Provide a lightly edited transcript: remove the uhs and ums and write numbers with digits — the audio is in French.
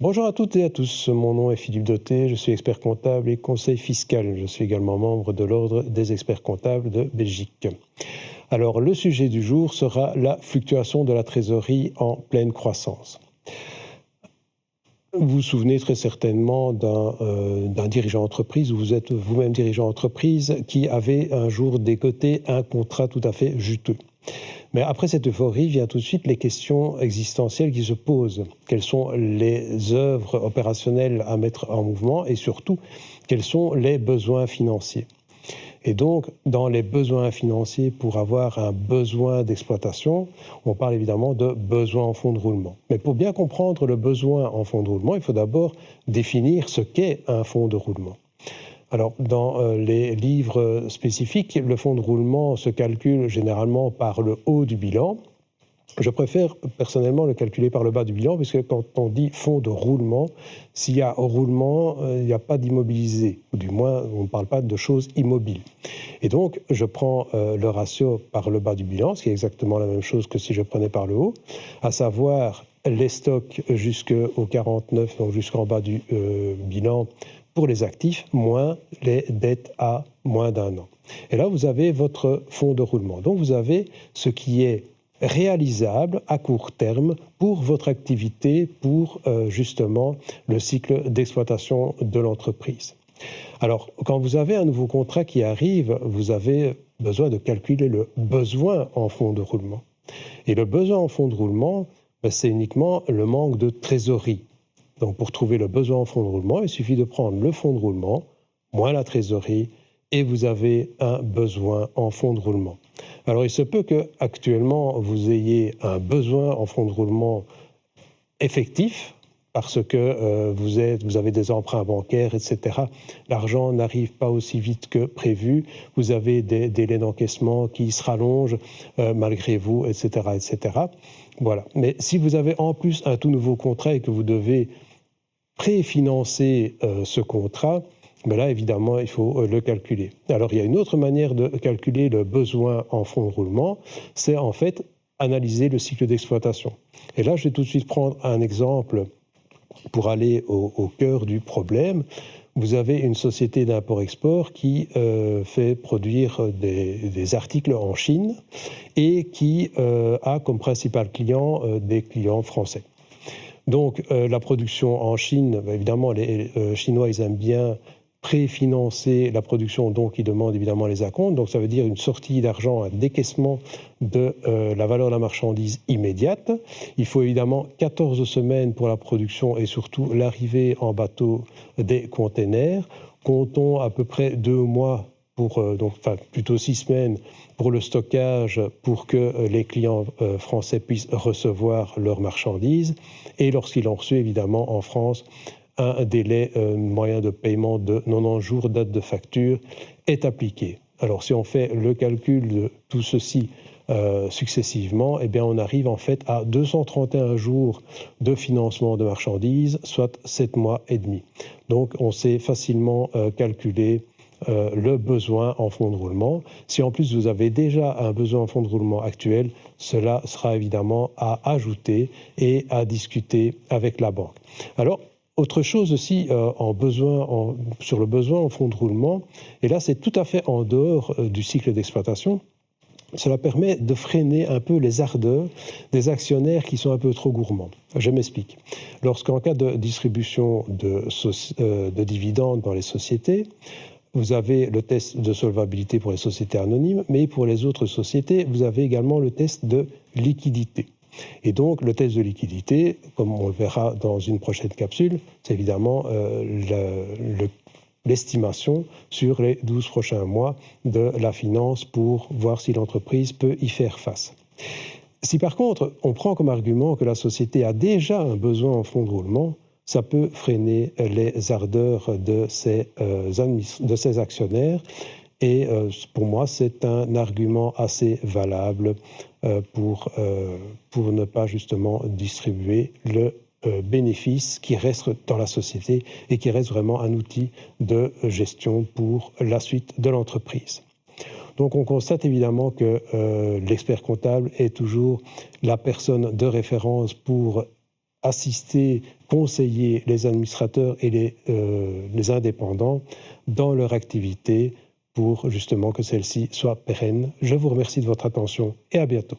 Bonjour à toutes et à tous, mon nom est Philippe Dauté, je suis expert comptable et conseil fiscal. Je suis également membre de l'Ordre des experts comptables de Belgique. Alors, le sujet du jour sera la fluctuation de la trésorerie en pleine croissance. Vous vous souvenez très certainement d'un dirigeant d'entreprise, ou vous êtes vous-même dirigeant d'entreprise, qui avait un jour décoté un contrat tout à fait juteux. Mais après cette euphorie, vient tout de suite les questions existentielles qui se posent. Quelles sont les œuvres opérationnelles à mettre en mouvement et surtout, quels sont les besoins financiers? Et donc, dans les besoins financiers, pour avoir un besoin d'exploitation, on parle évidemment de besoin en fonds de roulement. Mais pour bien comprendre le besoin en fonds de roulement, il faut d'abord définir ce qu'est un fonds de roulement. Alors, dans les livres spécifiques, le fonds de roulement se calcule généralement par le haut du bilan. Je préfère personnellement le calculer par le bas du bilan, puisque quand on dit fonds de roulement, s'il y a roulement, il n'y a pas d'immobilisé, ou du moins on ne parle pas de choses immobiles. Et donc, je prends le ratio par le bas du bilan, ce qui est exactement la même chose que si je prenais par le haut, à savoir les stocks jusqu'au 49, donc jusqu'en bas du bilan, pour les actifs, moins les dettes à moins d'un an. Et là, vous avez votre fonds de roulement. Donc, vous avez ce qui est réalisable à court terme pour votre activité, pour justement le cycle d'exploitation de l'entreprise. Alors, quand vous avez un nouveau contrat qui arrive, vous avez besoin de calculer le besoin en fonds de roulement. Et le besoin en fonds de roulement, c'est uniquement le manque de trésorerie. Donc, pour trouver le besoin en fonds de roulement, il suffit de prendre le fonds de roulement, moins la trésorerie, et vous avez un besoin en fonds de roulement. Alors, il se peut qu'actuellement, vous ayez un besoin en fonds de roulement effectif, parce que vous avez des emprunts bancaires, etc. L'argent n'arrive pas aussi vite que prévu. Vous avez des délais d'encaissement qui se rallongent malgré vous, etc., etc. Voilà. Mais si vous avez en plus un tout nouveau contrat et que vous devez préfinancer ce contrat, mais là, évidemment, il faut le calculer. Alors, il y a une autre manière de calculer le besoin en fonds de roulement, c'est en fait analyser le cycle d'exploitation. Et là, je vais tout de suite prendre un exemple pour aller au cœur du problème. Vous avez une société d'import-export qui fait produire des articles en Chine et qui a comme principal client des clients français. Donc, la production en Chine, évidemment, les Chinois, ils aiment bien préfinancer la production, donc ils demandent évidemment les acomptes. Donc, ça veut dire une sortie d'argent, un décaissement de la valeur de la marchandise immédiate. Il faut évidemment 14 semaines pour la production et surtout l'arrivée en bateau des containers. Comptons à peu près 2 mois plutôt 6 semaines pour le stockage, pour que les clients français puissent recevoir leurs marchandises. Et lorsqu'ils l'ont reçu, évidemment, en France, un délai moyen de paiement de 90 jours, date de facture, est appliqué. Alors, si on fait le calcul de tout ceci successivement, eh bien, on arrive en fait à 231 jours de financement de marchandises, soit 7 mois et demi. Donc, on sait facilement calculer le besoin en fonds de roulement. Si en plus vous avez déjà un besoin en fonds de roulement actuel, cela sera évidemment à ajouter et à discuter avec la banque. Alors, autre chose aussi sur le besoin en fonds de roulement, et là c'est tout à fait en dehors du cycle d'exploitation. Cela permet de freiner un peu les ardeurs des actionnaires qui sont un peu trop gourmands. Je m'explique. Lorsqu'en cas de distribution de dividendes dans les sociétés, vous avez le test de solvabilité pour les sociétés anonymes, mais pour les autres sociétés, vous avez également le test de liquidité. Et donc, le test de liquidité, comme on le verra dans une prochaine capsule, c'est évidemment l'estimation sur les 12 prochains mois de la finance pour voir si l'entreprise peut y faire face. Si par contre, on prend comme argument que la société a déjà un besoin en fonds de roulement, ça peut freiner les ardeurs de ces actionnaires. Et pour moi, c'est un argument assez valable pour ne pas justement distribuer le bénéfice qui reste dans la société et qui reste vraiment un outil de gestion pour la suite de l'entreprise. Donc on constate évidemment que l'expert comptable est toujours la personne de référence pour assister, conseiller les administrateurs et les indépendants dans leur activité pour justement que celle-ci soit pérenne. Je vous remercie de votre attention et à bientôt.